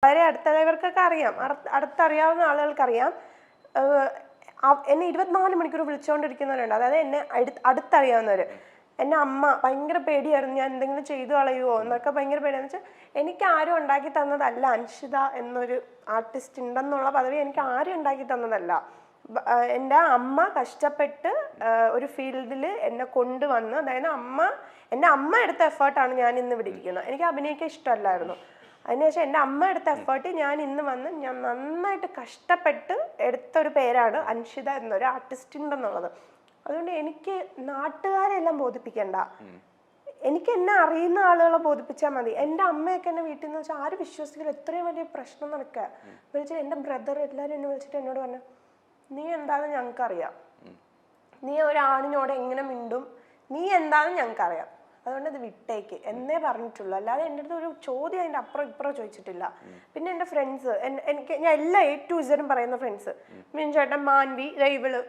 വളരെ അടുത്തവർക്കൊക്കെ അറിയാം, അടുത്തറിയാവുന്ന ആളുകൾക്കറിയാം. എന്നെ 24 മണിക്കൂർ വിളിച്ചുകൊണ്ടിരിക്കുന്നവരുണ്ട്, അതായത് എന്നെ അടുത്തറിയാവുന്നവർ. എന്നെ അമ്മ ഭയങ്കര പേടിയായിരുന്നു, ഞാൻ എന്തെങ്കിലും ചെയ്തു കളയുമോ എന്നൊക്കെ ഭയങ്കര പേടിയാന്ന് വെച്ചാൽ എനിക്ക് ആരും ഉണ്ടാക്കി തന്നതല്ല. അൻഷിത എന്നൊരു ആർട്ടിസ്റ്റ് ഉണ്ടെന്നുള്ള പദവി എനിക്ക് ആരും ഉണ്ടാക്കി തന്നതല്ല. എൻ്റെ അമ്മ കഷ്ടപ്പെട്ട് ഒരു ഫീൽഡിൽ എന്നെ കൊണ്ടുവന്ന്, അതായത് എൻ്റെ അമ്മ എടുത്ത എഫേർട്ടാണ് ഞാൻ ഇന്ന് ഇവിടെ ഇരിക്കുന്നത്. എനിക്ക് അഭിനയിക്കാൻ ഇഷ്ടമല്ലായിരുന്നു. അതിനുശേഷം എൻ്റെ അമ്മ എടുത്ത എഫേർട്ട് ഞാൻ ഇന്ന് വന്ന് ഞാൻ നന്നായിട്ട് കഷ്ടപ്പെട്ട് എടുത്തൊരു പേരാണ് അൻഷിത എന്നൊരു ആർട്ടിസ്റ്റ് ഉണ്ടെന്നുള്ളത്. അതുകൊണ്ട് എനിക്ക് നാട്ടുകാരെല്ലാം ബോധിപ്പിക്കണ്ട, എനിക്ക് എന്നെ അറിയുന്ന ആളുകളെ ബോധിപ്പിച്ചാൽ മതി. എൻ്റെ അമ്മയൊക്കെ എന്നെ വീട്ടിൽ നിന്ന് വെച്ചാൽ ആരും വിശ്വസിക്കില്ല, എത്രയും വലിയ പ്രശ്നം നടക്കുക. വിളിച്ചാൽ എൻ്റെ ബ്രദർ എല്ലാവരും എന്നെ വിളിച്ചിട്ട് എന്നോട് പറഞ്ഞു, നീ എന്താണെന്ന് ഞങ്ങൾക്കറിയാം, നീ ഒരാണിനോട് എങ്ങനെ മിണ്ടും, നീ എന്താണെന്ന് ഞങ്ങൾക്കറിയാം, അതുകൊണ്ട് ഇത് വിട്ടേക്ക് എന്നേ പറഞ്ഞിട്ടുള്ളൂ. അല്ലാതെ എൻ്റെ അടുത്ത് ഒരു ചോദ്യം അതിൻ്റെ അപ്പുറം ഇപ്പുറം ചോദിച്ചിട്ടില്ല. പിന്നെ എൻ്റെ ഫ്രണ്ട്സ്, ഞാൻ എല്ലാ A to Z പറയുന്ന ഫ്രണ്ട്സ്, മീൻചേട്ടൻ, മാൻവി, ഇവള്,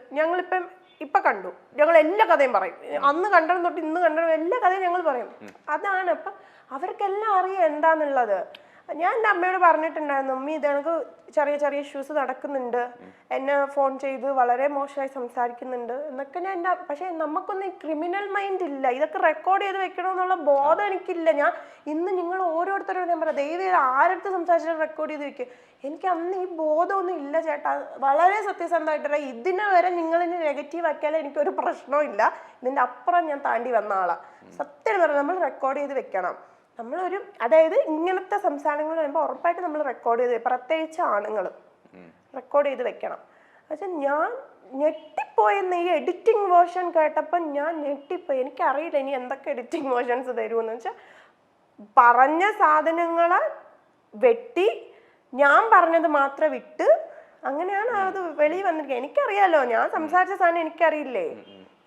ഇപ്പം കണ്ടു, ഞങ്ങൾ എല്ലാ കഥയും പറയും. അന്ന് കണ്ടതും തൊട്ട് ഇന്ന് കണ്ടതും എല്ലാ കഥയും ഞങ്ങൾ പറയും. അതാണ് അപ്പം അവർക്കെല്ലാം അറിയാം എന്താന്നുള്ളത്. ഞാൻ എൻ്റെ അമ്മയോട് പറഞ്ഞിട്ടുണ്ടായിരുന്നു, ഉമ്മി ഇതെനിക്ക് ചെറിയ ചെറിയ ഇഷ്യൂസ് നടക്കുന്നുണ്ട്, എന്നെ ഫോൺ ചെയ്ത് വളരെ മോശമായി സംസാരിക്കുന്നുണ്ട് എന്നൊക്കെ ഞാൻ പക്ഷേ നമുക്കൊന്നും ഈ ക്രിമിനൽ മൈൻഡ് ഇല്ല, ഇതൊക്കെ റെക്കോർഡ് ചെയ്ത് വെക്കണമെന്നുള്ള ബോധം എനിക്കില്ല. ഞാൻ ഇന്ന് നിങ്ങൾ ഓരോരുത്തരോട് ഞാൻ പറയാം, ദയവ് ആരടുത്ത് സംസാരിച്ചാൽ റെക്കോർഡ് ചെയ്ത് വെക്കുക. എനിക്ക് അന്ന് ഈ ബോധമൊന്നും ഇല്ല ചേട്ടാ, വളരെ സത്യസന്ധമായിട്ടല്ല. ഇതിനെ വരെ നിങ്ങളിന് നെഗറ്റീവ് ആക്കിയാലും എനിക്കൊരു പ്രശ്നവും ഇല്ല, ഇതിൻ്റെ അപ്പുറം ഞാൻ താണ്ടി വന്ന ആളാണ്. സത്യം പറഞ്ഞാൽ നമ്മൾ റെക്കോർഡ് ചെയ്ത് വെക്കണം. അതായത് ഇങ്ങനത്തെ സംസാരങ്ങൾ വരുമ്പോൾ ഉറപ്പായിട്ട് നമ്മൾ റെക്കോർഡ് ചെയ്ത്, പ്രത്യേകിച്ച് ആണുങ്ങൾ റെക്കോർഡ് ചെയ്ത് വെക്കണം. പക്ഷെ ഞാൻ ഞെട്ടിപ്പോയെന്ന് ഈ എഡിറ്റിംഗ് വേർഷൻ കേട്ടപ്പോൾ ഞാൻ ഞെട്ടിപ്പോയി. എനിക്കറിയില്ല ഇനി എന്തൊക്കെ എഡിറ്റിംഗ് വേർഷൻസ് തരുമെന്ന് വെച്ചാൽ, പറഞ്ഞ സാധനങ്ങളെ വെട്ടി ഞാൻ പറഞ്ഞത് മാത്രം വിട്ട് അങ്ങനെയാണ് അത് വെളിയിൽ വന്നിരിക്കുക. എനിക്കറിയാലോ, ഞാൻ സംസാരിച്ച സാധനം എനിക്കറിയില്ലേ,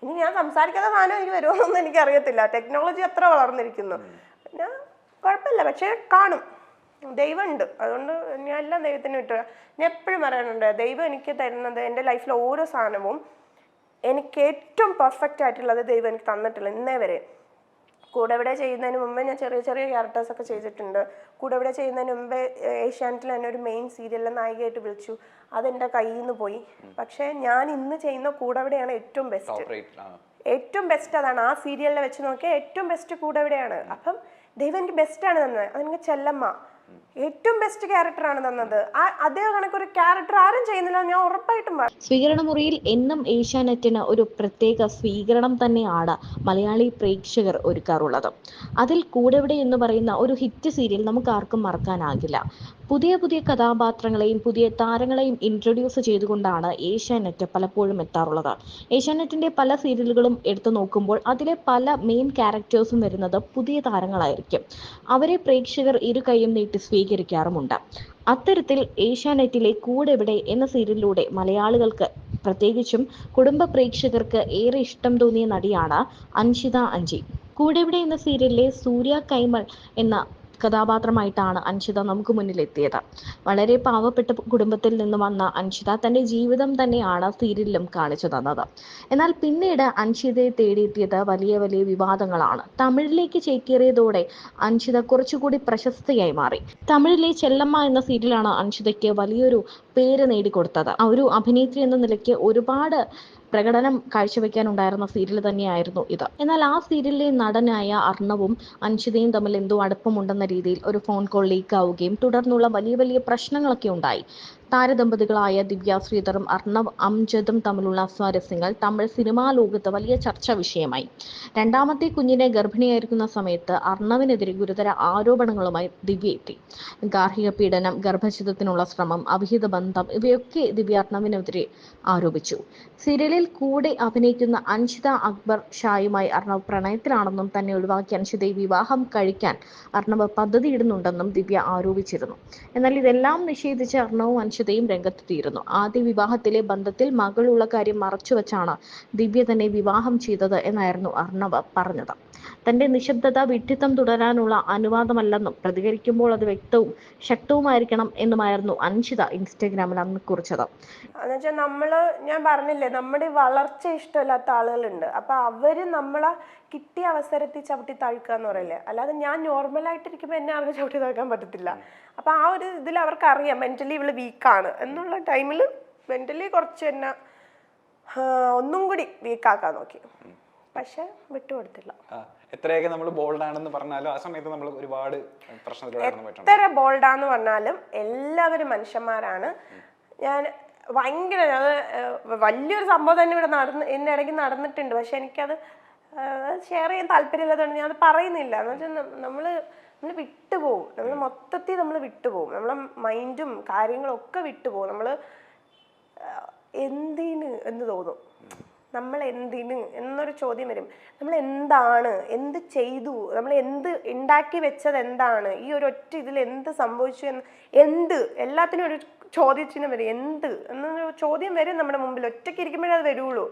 ഇനി ഞാൻ സംസാരിക്കാത്ത സാധനം എനിക്ക് വരുമോന്നൊന്നും എനിക്കറിയത്തില്ല. ടെക്നോളജി അത്ര വളർന്നിരിക്കുന്നു. പിന്നെ കുഴപ്പമില്ല, പക്ഷേ കാണും, ദൈവമുണ്ട്. അതുകൊണ്ട് ഞാൻ എല്ലാം ദൈവത്തിന് വിട്ടു. ഞാൻ എപ്പോഴും പറയാനുണ്ട്, ദൈവം എനിക്ക് തരുന്നത്, എൻ്റെ ലൈഫിലെ ഓരോ സാധനവും എനിക്ക് ഏറ്റവും പെർഫെക്റ്റ് ആയിട്ടുള്ളത് ദൈവം എനിക്ക് തന്നിട്ടില്ല ഇന്നേ വരെ. കൂടെവിടെ ചെയ്യുന്നതിന് മുമ്പേ ഞാൻ ചെറിയ ചെറിയ ക്യാരക്ടേഴ്സൊക്കെ ചെയ്തിട്ടുണ്ട്. കൂടെവിടെ ചെയ്യുന്നതിന് മുമ്പേ ഏഷ്യാനെറ്റിൽ എന്നെ ഒരു മെയിൻ സീരിയലിലെ നായികയായിട്ട് വിളിച്ചു, അതെൻ്റെ കയ്യിൽ നിന്ന് പോയി. പക്ഷേ ഞാൻ ഇന്ന് ചെയ്യുന്ന കൂടെവിടെയാണ് ഏറ്റവും ബെസ്റ്റ് അതാണ്. ആ സീരിയലിനെ വെച്ച് നോക്കിയാൽ ഏറ്റവും ബെസ്റ്റ് കൂടെവിടെയാണ്. അപ്പം ദൈവം എനിക്ക് ബെസ്റ്റാണ് തന്നത്. അതെനിക്ക് ചെല്ലമ്മ ഏറ്റവും ബെസ്റ്റ് ക്യാരക്ടറാണ് തന്നത്. അതേ കണക്കൊരു ക്യാരക്ടർ ആരും ചെയ്യുന്നില്ല, ഞാൻ ഉറപ്പായിട്ടും പറയും. സ്വീകരണ മുറിയിൽ എന്നും ഏഷ്യാനെറ്റിന് ഒരു പ്രത്യേക സ്വീകരണം തന്നെയാണ് മലയാളി പ്രേക്ഷകർ ഒരുക്കാറുള്ളത്. അതിൽ കൂടെവിടെ എന്ന് പറയുന്ന ഒരു ഹിറ്റ് സീരിയൽ നമുക്ക് ആർക്കും മറക്കാനാകില്ല. പുതിയ പുതിയ കഥാപാത്രങ്ങളെയും പുതിയ താരങ്ങളെയും ഇൻട്രൊഡ്യൂസ് ചെയ്തുകൊണ്ടാണ് ഏഷ്യാനെറ്റ് പലപ്പോഴും എത്താറുള്ളത്. ഏഷ്യാനെറ്റിന്റെ പല സീരിയലുകളും എടുത്തു നോക്കുമ്പോൾ അതിലെ പല മെയിൻ ക്യാരക്ടേഴ്സും വരുന്നത് പുതിയ താരങ്ങളായിരിക്കും. അവരെ പ്രേക്ഷകർ ഇരു കൈയും നീട്ടി സ്വീകരിക്കാറുമുണ്ട്. അത്തരത്തിൽ ഏഷ്യാനെറ്റിലെ കൂടെവിടെ എന്ന സീരിയലിലൂടെ മലയാളികൾക്ക്, പ്രത്യേകിച്ചും കുടുംബ പ്രേക്ഷകർക്ക് ഏറെ ഇഷ്ടം തോന്നിയ നടിയാണ് അൻഷിത അഞ്ജി. കൂടെവിടെ എന്ന സീരിയലിലെ സൂര്യ കൈമൾ എന്ന കഥാപാത്രമായിട്ടാണ് അൻഷിത നമുക്ക് മുന്നിൽ എത്തിയത്. വളരെ പാവപ്പെട്ട കുടുംബത്തിൽ നിന്ന് വന്ന അൻഷിത തന്റെ ജീവിതം തന്നെയാണ് സീരിയലിലും കാണിച്ചു തന്നത്. എന്നാൽ പിന്നീട് അൻഷിതയെ തേടിയെത്തിയത് വലിയ വലിയ വിവാദങ്ങളാണ്. തമിഴിലേക്ക് ചേക്കേറിയതോടെ അൻഷിത കുറച്ചുകൂടി പ്രശസ്തയായി മാറി. തമിഴിലെ ചെല്ലമ്മ എന്ന സീരിയലാണ് അൻഷിതയ്ക്ക് വലിയൊരു പേര് നേടിക്കൊടുത്തത്. ഒരു അഭിനേത്രി എന്ന നിലയ്ക്ക് ഒരുപാട് പ്രകടനം കാഴ്ചവെക്കാനുണ്ടായിരുന്ന സീരിയൽ തന്നെയായിരുന്നു ഇത്. എന്നാൽ ആ സീരിയലിലെ നടനായ അർണവും അൻഷിതയും തമ്മിൽ എന്തോ അടുപ്പമുണ്ടെന്ന രീതിയിൽ ഒരു ഫോൺ കോൾ ലീക്ക് ആവുകയും തുടർന്നുള്ള വലിയ വലിയ പ്രശ്നങ്ങളൊക്കെ ഉണ്ടായി. താരദമ്പതികളായ ദിവ്യ ശ്രീധറും അർണവ് അംജദും തമ്മിലുള്ള സ്വാരസ്യങ്ങൾ തമിഴ് സിനിമാ ലോകത്ത് വലിയ ചർച്ചാ വിഷയമായി. രണ്ടാമത്തെ കുഞ്ഞിനെ ഗർഭിണിയായിരിക്കുന്ന സമയത്ത് അർണവിനെതിരെ ഗുരുതര ആരോപണങ്ങളുമായി ദിവ്യ എത്തി. ഗാർഹിക പീഡനം, ഗർഭഛിദത്തിനുള്ള ശ്രമം, അവിഹിത ബന്ധം ഇവയൊക്കെ ദിവ്യ അർണവിനെതിരെ ആരോപിച്ചു. സീരിയലിൽ കൂടെ അഭിനയിക്കുന്ന അൻഷിത അക്ബർ ഷായുമായി അർണവ് പ്രണയത്തിലാണെന്നും തന്നെ ഒഴിവാക്കി അൻഷിതയെ വിവാഹം കഴിക്കാൻ അർണവ് പദ്ധതിയിടുന്നുണ്ടെന്നും ദിവ്യ ആരോപിച്ചിരുന്നു. എന്നാൽ ഇതെല്ലാം നിഷേധിച്ച് അർണവും അൻഷിതയും രംഗത്തെത്തിയിരുന്നു. ആദ്യ വിവാഹത്തിലെ ബന്ധത്തിൽ മകളുള്ള കാര്യം മറച്ചുവെച്ചാണ് ദിവ്യ തന്നെ വിവാഹം ചെയ്തത് എന്നായിരുന്നു അർണവ് പറഞ്ഞത്. തന്റെ നിശബ്ദത വിഡ്ഢിത്തം തുടരാനുള്ള അനുവാദമല്ലെന്നും പ്രതികരിക്കുമ്പോൾ അത് വ്യക്തവും ശക്തവുമായിരിക്കണം എന്നുമായിരുന്നു അൻഷിത ഇൻസ്റ്റഗ്രാമിൽ അന്ന് കുറിച്ചത്. എന്നുവെച്ചാൽ ഞാൻ പറഞ്ഞില്ലേ, നമ്മുടെ വളർച്ച ഇഷ്ടമില്ലാത്ത ആളുകളുണ്ട്. അപ്പൊ അവര് നമ്മളെ കിട്ടിയ അവസരത്തിൽ ചവിട്ടി താഴ്ക്കുക എന്ന് പറയില്ലേ. അല്ലാതെ ഞാൻ നോർമലായിട്ടിരിക്കുമ്പോൾ എന്നെ ആർക്കും ചവിട്ടി താഴ്ക്കാൻ പറ്റത്തില്ല. അപ്പോൾ ആ ഒരു ഇതിൽ അവർക്ക് അറിയാം മെൻ്റലി ഇവള് വീക്കാണ് എന്നുള്ള ടൈമിൽ മെൻ്റലി കുറച്ച് തന്നെ ഒന്നും കൂടി വീക്കാക്കാൻ നോക്കി, പക്ഷെ വിട്ടുകൊടുത്തില്ല. എത്രയൊക്കെ നമ്മൾ ബോൾഡ് ആണെന്ന് പറഞ്ഞാലും ആ സമയത്ത് നമ്മൾ ഒരുപാട് എത്ര ബോൾഡാന്ന് പറഞ്ഞാലും എല്ലാവരും മനുഷ്യന്മാരാണ്. ഞാൻ ഭയങ്കര അത് വലിയൊരു സംഭവം തന്നെ ഇവിടെ ഇതിൻ്റെ ഇടയ്ക്ക് നടന്നിട്ടുണ്ട്, പക്ഷെ എനിക്കത് ഷെയർ ചെയ്യാൻ താല്പര്യമില്ലാത്തതുകൊണ്ട് ഞാൻ അത് പറയുന്നില്ല. എന്ന് വെച്ചാൽ നമ്മൾ വിട്ടുപോകും, നമ്മൾ മൊത്തത്തിൽ നമ്മൾ വിട്ടുപോകും, നമ്മളെ മൈൻഡും കാര്യങ്ങളും ഒക്കെ വിട്ടുപോകും. നമ്മൾ എന്തിന് എന്ന് തോന്നും, നമ്മൾ എന്തിന് എന്നൊരു ചോദ്യം വരും. നമ്മൾ എന്താണ്, എന്ത് ചെയ്തു, നമ്മൾ എന്ത് ഉണ്ടാക്കി വെച്ചത് എന്താണ്, ഈ ഒരു ഒറ്റ ഇതിൽ എന്ത് സംഭവിച്ചു എന്ന്, എന്ത് എല്ലാത്തിനും ഒരു ചോദ്യചിഹ്നം വരും. എന്ത് എന്നൊരു ചോദ്യം വരും നമ്മുടെ മുമ്പിൽ, ഒറ്റയ്ക്ക് ഇരിക്കുമ്പോഴേ അത് വരുള്ളൂ.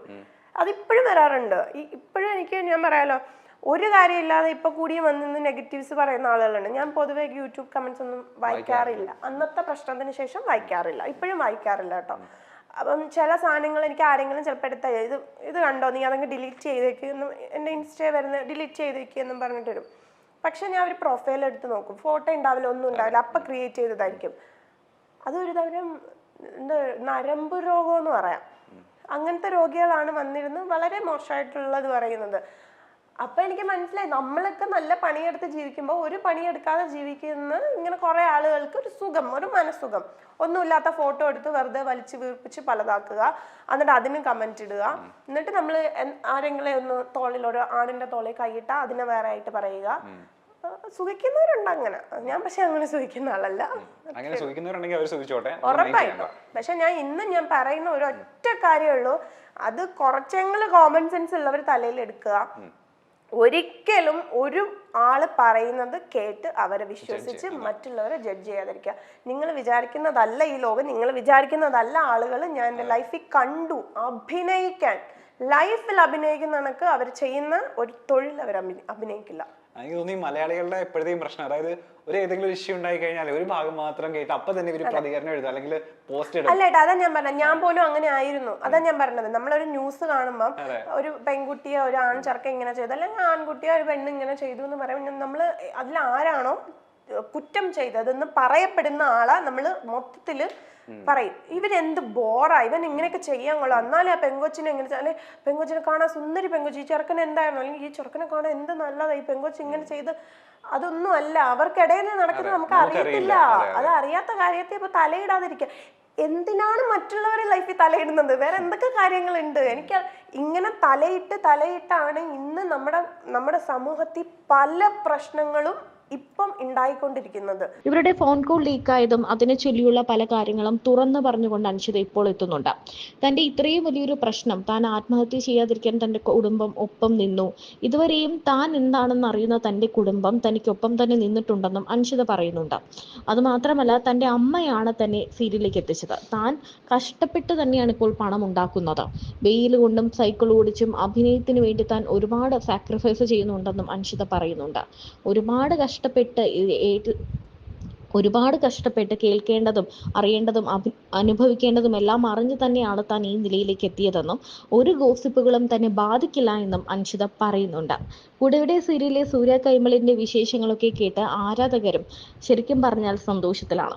അതിപ്പോഴും വരാറുണ്ട്. ഇപ്പോഴും എനിക്ക് ഞാൻ പറയാലോ, ഒരു കാര്യമില്ലാതെ ഇപ്പൊ കൂടി വന്നിന്ന് നെഗറ്റീവ്സ് പറയുന്ന ആളുകളുണ്ട്. ഞാൻ പൊതുവെ യൂട്യൂബ് കമന്റ്സ് ഒന്നും വായിക്കാറില്ല, അന്നത്തെ പ്രശ്നത്തിന് ശേഷം വായിക്കാറില്ല, ഇപ്പോഴും വായിക്കാറില്ല കേട്ടോ. അപ്പം ചില സാധനങ്ങൾ എനിക്ക് ആരെങ്കിലും ചിലപ്പോൾ എടുത്ത ഇത് കണ്ടോ നീ അതങ്ങ് ഡിലീറ്റ് ചെയ്തേക്ക് എന്നും, എൻ്റെ ഇൻസ്റ്റയിൽ വരുന്ന ഡിലീറ്റ് ചെയ്തേക്ക് എന്നും പറഞ്ഞിട്ട് വരും. പക്ഷെ ഞാൻ ഒരു പ്രൊഫൈൽ എടുത്ത് നോക്കും, ഫോട്ടോ ഉണ്ടാവില്ല, ഒന്നും ഉണ്ടാവില്ല, അപ്പം ക്രിയേറ്റ് ചെയ്തതായിരിക്കും. അതൊരു തരം എന്താ നരമ്പ് രോഗം എന്ന് പറയാം. അങ്ങനത്തെ രോഗികളാണ് വന്നിരുന്ന് വളരെ മോശമായിട്ടുള്ളത് പറയുന്നത്. അപ്പം എനിക്ക് മനസ്സിലായി, നമ്മളൊക്കെ നല്ല പണിയെടുത്ത് ജീവിക്കുമ്പോൾ ഒരു പണിയെടുക്കാതെ ജീവിക്കുന്ന ഇങ്ങനെ കുറേ ആളുകൾക്ക് ഒരു സുഖം, ഒരു മനസ്സുഖം, ഒന്നുമില്ലാത്ത ഫോട്ടോ എടുത്ത് വെറുതെ വലിച്ചു വീർപ്പിച്ച് പലതാക്കുക, എന്നിട്ട് അതിന് കമന്റ് ഇടുക, എന്നിട്ട് നമ്മൾ ആരെങ്കിലും ഒന്ന് തോളിൽ ഒരു ആണിന്റെ തോളിൽ കൈയിട്ടാൽ അതിനെ വേറെ ആയിട്ട് പറയുക. സുഖിക്കുന്നവരുണ്ട് അങ്ങനെ, ഞാൻ പക്ഷെ അങ്ങനെ സുഖിക്കുന്ന ആളല്ല. ഉറപ്പായിട്ടും. പക്ഷെ ഞാൻ പറയുന്ന ഒരു ഒറ്റ കാര്യമുള്ളൂ, അത് കുറച്ചെങ്കിലും കോമൺ സെൻസ് ഉള്ളവർ തലയിൽ എടുക്കുക. ഒരിക്കലും ഒരു ആള് പറയുന്നത് കേട്ട് അവരെ വിശ്വസിച്ച് മറ്റുള്ളവരെ ജഡ്ജ് ചെയ്യാതിരിക്കുക. നിങ്ങൾ വിചാരിക്കുന്നതല്ല ഈ ലോകം, നിങ്ങൾ വിചാരിക്കുന്നതല്ല ആളുകൾ. ഞാൻ എൻ്റെ ലൈഫിൽ കണ്ടു, അഭിനയിക്കാൻ ലൈഫിൽ അഭിനയിക്കുന്ന കണക്ക് അവർ ചെയ്യുന്ന ഒരു തൊഴിൽ അവർ അഭിനയിക്കില്ല. എനിക്ക് തോന്നി മലയാളികളുടെ എപ്പോഴത്തെയും പ്രശ്നം, അതായത് ഒരു ഏതെങ്കിലും ഇഷ്യൂ ഉണ്ടായി കഴിഞ്ഞാൽ ഒരു ഭാഗം മാത്രം കേട്ട് അപ്പൊ തന്നെ ഒരു പ്രതികരണം എഴുതുക, അല്ലെങ്കിൽ പോസ്റ്റ് ഇടുക. അല്ല, അതാ ഞാൻ പറഞ്ഞത്, ഞാൻ പോലും അങ്ങനെ ആയിരുന്നു. അതാ ഞാൻ പറഞ്ഞത്, നമ്മളൊരു ന്യൂസ് കാണുമ്പോൾ ഒരു പെൺകുട്ടിയെ ഒരു ആൺ ചെറുക്കൻ ഇങ്ങനെ ചെയ്തു, അല്ലെങ്കിൽ ആൺകുട്ടിയെ ഒരു പെണ്ണ് ഇങ്ങനെ ചെയ്തു എന്ന് പറയുമ്പോൾ നമ്മൾ അതിൽ ആരാണോ കുറ്റം ചെയ്തതെന്ന് പറയപ്പെടുന്ന ആളാ നമ്മൾ മൊത്തത്തില് പറയും. ഇവരെന്ത് ബോറാ, ഇവൻ ഇങ്ങനെയൊക്കെ ചെയ്യാൻ കൊള്ളാം, എന്നാലും ആ പെങ്കൊച്ചിനെ എങ്ങനെ, അല്ലെ പെങ്കൊച്ചിനെ കാണാൻ സുന്ദരി പെങ്കൊച്ചി, ഈ ചെറുക്കൻ എന്തായിരുന്നു, അല്ലെങ്കിൽ ഈ ചെറുക്കനെ കാണാൻ എന്ത് നല്ലതാ, ഈ പെങ്കൊച്ചി ഇങ്ങനെ ചെയ്ത്. അതൊന്നും അല്ല, അവർക്കിടയിൽ നടക്കുന്നത് നമുക്ക് അറിയത്തില്ല. അത് അറിയാത്ത കാര്യത്തെ ഇപ്പൊ തലയിടാതിരിക്കുക. എന്തിനാണ് മറ്റുള്ളവരുടെ ലൈഫിൽ തലയിടുന്നത്? വേറെ എന്തൊക്കെ കാര്യങ്ങളുണ്ട്? എനിക്ക് ഇങ്ങനെ തലയിട്ടാണ് ഇന്ന് നമ്മുടെ സമൂഹത്തിൽ പല പ്രശ്നങ്ങളും ഇപ്പം ഉണ്ടായിക്കൊണ്ടിരിക്കുന്നത്. ഇവരുടെ ഫോൺ കോൾ ലീക്കായതും അതിനെ ചൊല്ലിയുള്ള പല കാര്യങ്ങളും തുറന്നു പറഞ്ഞുകൊണ്ട് അൻഷിത ഇപ്പോൾ എത്തുന്നുണ്ട്. തന്റെ ഇത്രയും വലിയൊരു പ്രശ്നം, താൻ ആത്മഹത്യ ചെയ്യാതിരിക്കാൻ തന്റെ കുടുംബം ഒപ്പം നിന്നു, ഇതുവരെയും താൻ എന്താണെന്ന് അറിയുന്ന തന്റെ കുടുംബം തനിക്കൊപ്പം തന്നെ നിന്നിട്ടുണ്ടെന്നും അൻഷിത പറയുന്നുണ്ട്. അതുമാത്രമല്ല, തന്റെ അമ്മയാണ് തന്നെ സീരിയലിലേക്ക് എത്തിച്ചത്. താൻ കഷ്ടപ്പെട്ട് തന്നെയാണ് ഇപ്പോൾ പണം ഉണ്ടാക്കുന്നത്. വെയിൽ കൊണ്ടും സൈക്കിൾ ഓടിച്ചും അഭിനയത്തിന് വേണ്ടി താൻ ഒരുപാട് സാക്രിഫൈസ് ചെയ്യുന്നുണ്ടെന്നും അൻഷിത പറയുന്നുണ്ട്. ഒരുപാട് കഷ്ടപ്പെട്ട് കേൾക്കേണ്ടതും അറിയേണ്ടതും അനുഭവിക്കേണ്ടതും എല്ലാം അറിഞ്ഞു തന്നെയാണ് താൻ ഈ നിലയിലേക്ക് എത്തിയതെന്നും ഒരു ഗോസിപ്പുകളും തന്നെ ബാധിക്കില്ല എന്നും അൻഷിത പറയുന്നുണ്ട്. കൂടെവിടെ സീരിയലിലെ സൂര്യ കൈമളിന്റെ വിശേഷങ്ങളൊക്കെ കേട്ട് ആരാധകരും ശരിക്കും പറഞ്ഞാൽ സന്തോഷത്തിലാണ്.